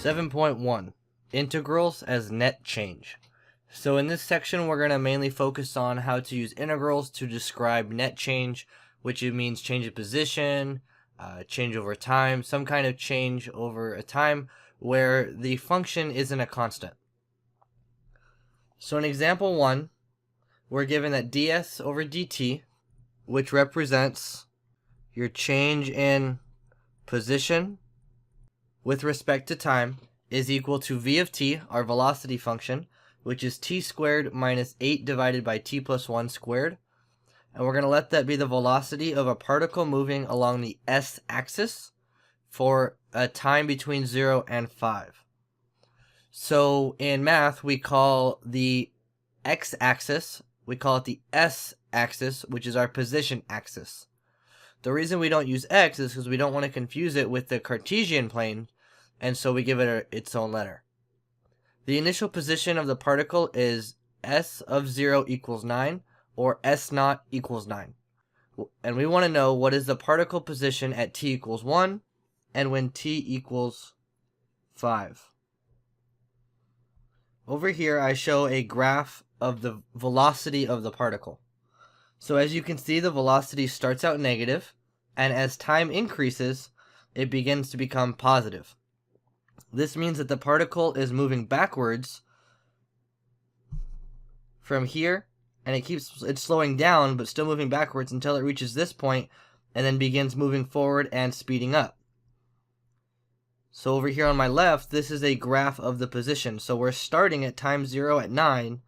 7.1 Integrals as net change. So in this section we're going to mainly focus on how to use integrals to describe net change, which it means change of position, change over time, some kind of change over a time where the function isn't a constant. So in example 1, we're given that ds over dt, which represents your change in position with respect to time, is equal to v of t, our velocity function, which is t squared minus 8 divided by t plus 1 squared. And we're going to let that be the velocity of a particle moving along the s-axis for a time between 0 and 5. So in math, we call the x-axis, we call it the s-axis, which is our position axis. The reason we don't use x is because we don't want to confuse it with the Cartesian plane, and so we give it its own letter. The initial position of the particle is s of 0 equals 9, or s naught equals 9. And we want to know what is the particle position at t equals 1 and when t equals 5. Over here I show a graph of the velocity of the particle. So as you can see, the velocity starts out negative, and as time increases, it begins to become positive. This means that the particle is moving backwards from here, and it's slowing down, but still moving backwards until it reaches this point, and then begins moving forward and speeding up. So over here on my left, this is a graph of the position. So we're starting at time 0 at 9,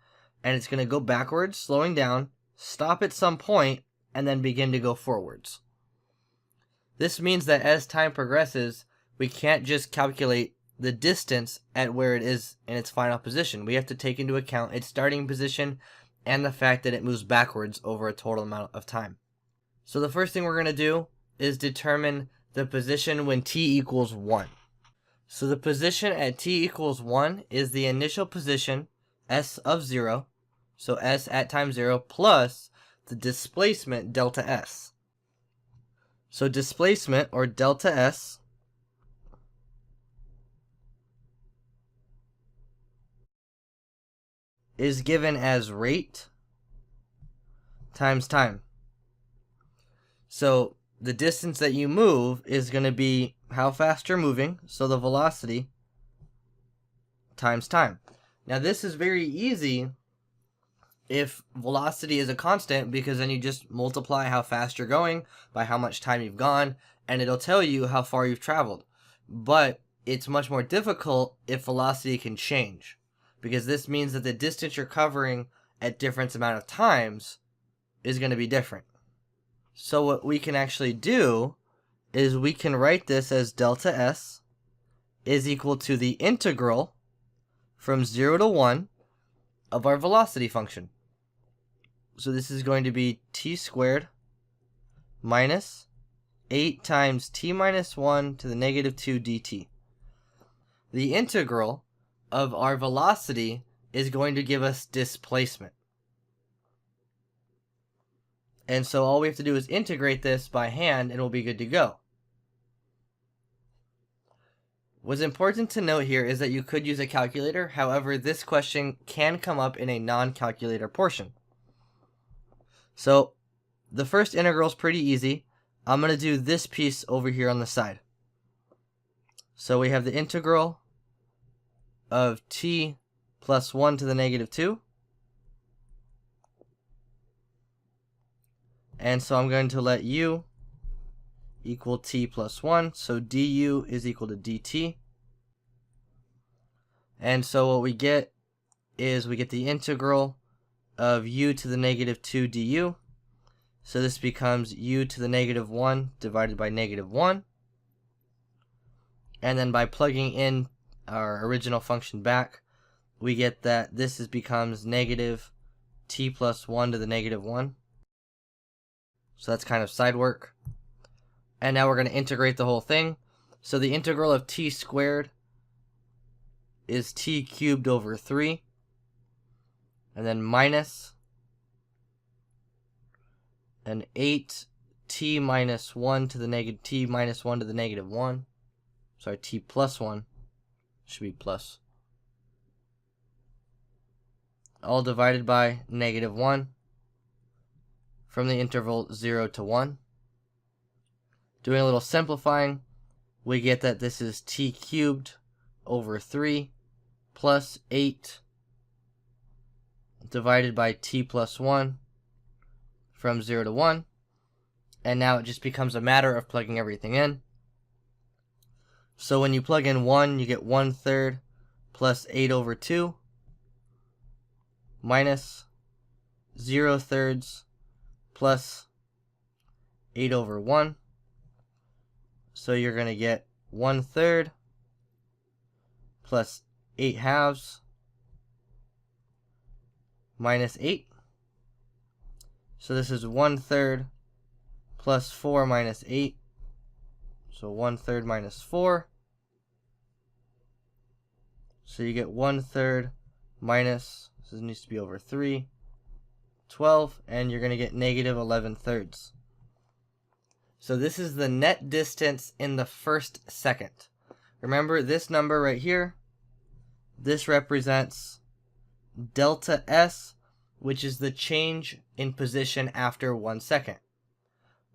and it's going to go backwards, slowing down, stop at some point, and then begin to go forwards. This means that as time progresses, we can't just calculate the distance at where it is in its final position. We have to take into account its starting position and the fact that it moves backwards over a total amount of time. So the first thing we're going to do is determine the position when t equals 1. So the position at t equals 1 is the initial position, s of 0, so s at time 0, plus the displacement, delta s. So displacement, or delta s, is given as rate times time. So the distance that you move is going to be how fast you're moving, so the velocity times time. Now this is very easy if velocity is a constant, because then you just multiply how fast you're going by how much time you've gone, and it'll tell you how far you've traveled. But it's much more difficult if velocity can change, because this means that the distance you're covering at different amount of times is going to be different. So what we can actually do is we can write this as delta s is equal to the integral from 0 to 1 of our velocity function. So this is going to be t squared minus 8 times t minus 1 to the negative 2 dt. The integral of our velocity is going to give us displacement. And so all we have to do is integrate this by hand and we'll be good to go. What's important to note here is that you could use a calculator. However, this question can come up in a non-calculator portion. So the first integral is pretty easy. I'm going to do this piece over here on the side. So we have the integral of t plus 1 to the negative 2. And so I'm going to let u equal t plus 1. So du is equal to dt. And so what we get is we get the integral of u to the negative 2 du. So this becomes u to the negative 1 divided by negative 1. And then by plugging in our original function back, we get that this becomes negative t plus 1 to the negative 1. So that's kind of side work. And now we're going to integrate the whole thing. So the integral of t squared is t cubed over 3. And then minus an 8t minus 1 to the negative t minus 1 to the negative 1. Sorry, t plus 1. should be plus. All divided by -1 from the interval 0 to 1. Doing a little simplifying, we get that this is t cubed over 3 plus 8 divided by t plus 1 from 0 to 1. And now it just becomes a matter of plugging everything in. So when you plug in 1, you get 1/3 plus 8 over 2 minus 0/3 plus 8 over 1. So you're going to get 1/3 plus 8/2 minus 8. So this is 1/3 plus 4 minus 8. So 1/3 minus 4. So you get 1/3 minus, this needs to be over 3, 12, and you're going to get -11/3. So this is the net distance in the first second. Remember this number right here, this represents delta S, which is the change in position after 1 second.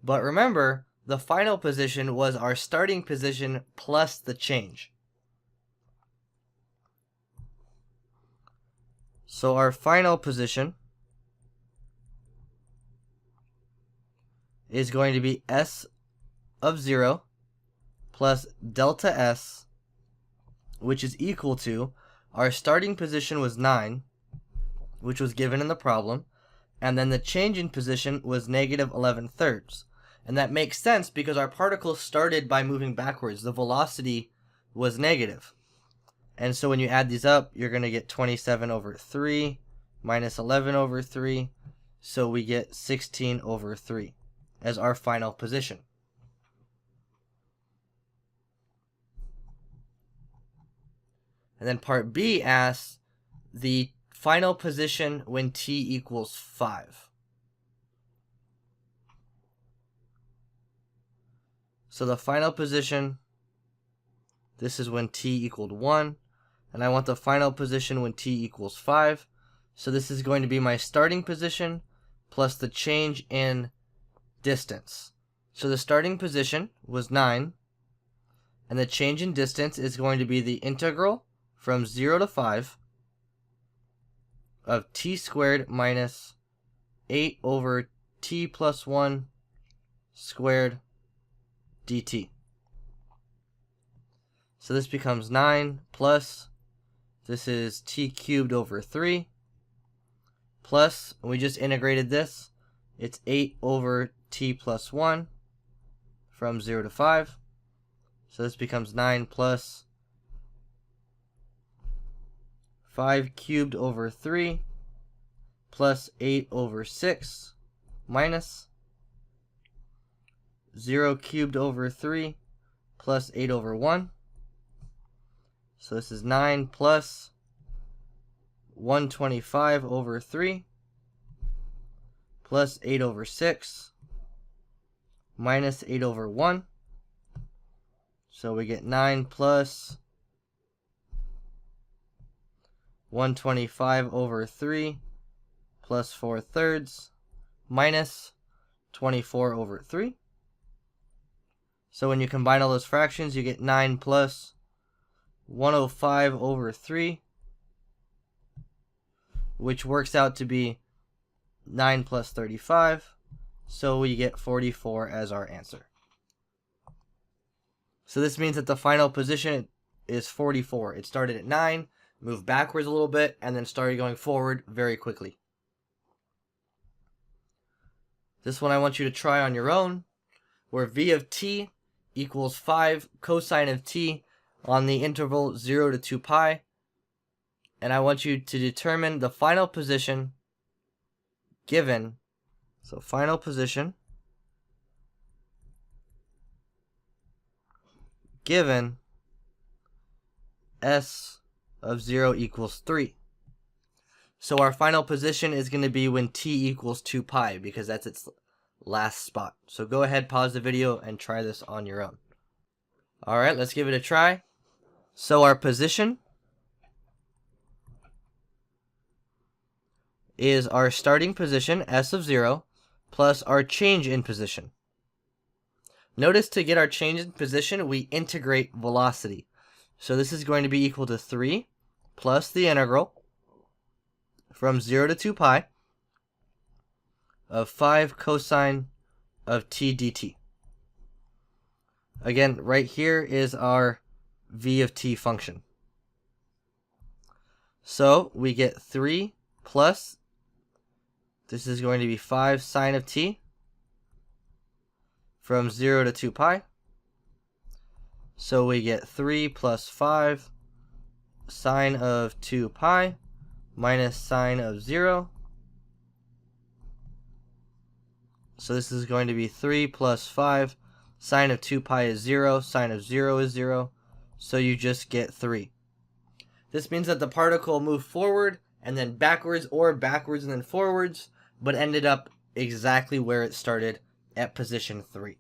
But remember, the final position was our starting position plus the change. So our final position is going to be S of 0 plus delta S, which is equal to, our starting position was 9, which was given in the problem, and then the change in position was -11/3. And that makes sense because our particle started by moving backwards. The velocity was negative. And so when you add these up, you're going to get 27/3 minus 11/3. So we get 16/3 as our final position. And then part B asks the final position when t equals 5. So the final position, this is when t equaled 1, and I want the final position when t equals 5. So this is going to be my starting position plus the change in distance. So the starting position was 9, and the change in distance is going to be the integral from 0 to 5 of t squared minus 8 over t plus 1 squared dt. So this becomes 9 plus, this is t cubed over 3, plus, we just integrated this, it's 8 over t plus 1 from 0 to 5. So this becomes 9 plus 5 cubed over 3 plus 8 over 6 minus 0 cubed over 3 plus 8 over 1. So this is 9 plus 125 over 3 plus 8 over 6 minus 8 over 1. So we get 9 plus 125 over 3 plus 4/3 minus 24 over 3. So when you combine all those fractions, you get 9 plus 105 over 3, which works out to be 9 plus 35. So we get 44 as our answer. So this means that the final position is 44. It started at 9, moved backwards a little bit, and then started going forward very quickly. This one I want you to try on your own, where v of t equals 5 cosine of t on the interval 0 to 2 pi. And I want you to determine the final position given, so final position given s of 0 equals 3. So our final position is going to be when t equals 2 pi because that's its last spot. So go ahead, pause the video, and try this on your own. Alright, let's give it a try. So our position is our starting position, s of 0, plus our change in position. Notice to get our change in position, we integrate velocity. So this is going to be equal to 3 plus the integral from 0 to 2 pi of 5 cosine of t dt. Again, right here is our v of t function. So we get 3 plus, this is going to be 5 sine of t from 0 to 2 pi. So we get 3 plus 5 sine of 2 pi minus sine of 0. So this is going to be 3 plus 5. Sine of 2 pi is 0. Sine of 0 is 0. So you just get 3. This means that the particle moved forward and then backwards, or backwards and then forwards, but ended up exactly where it started at position 3.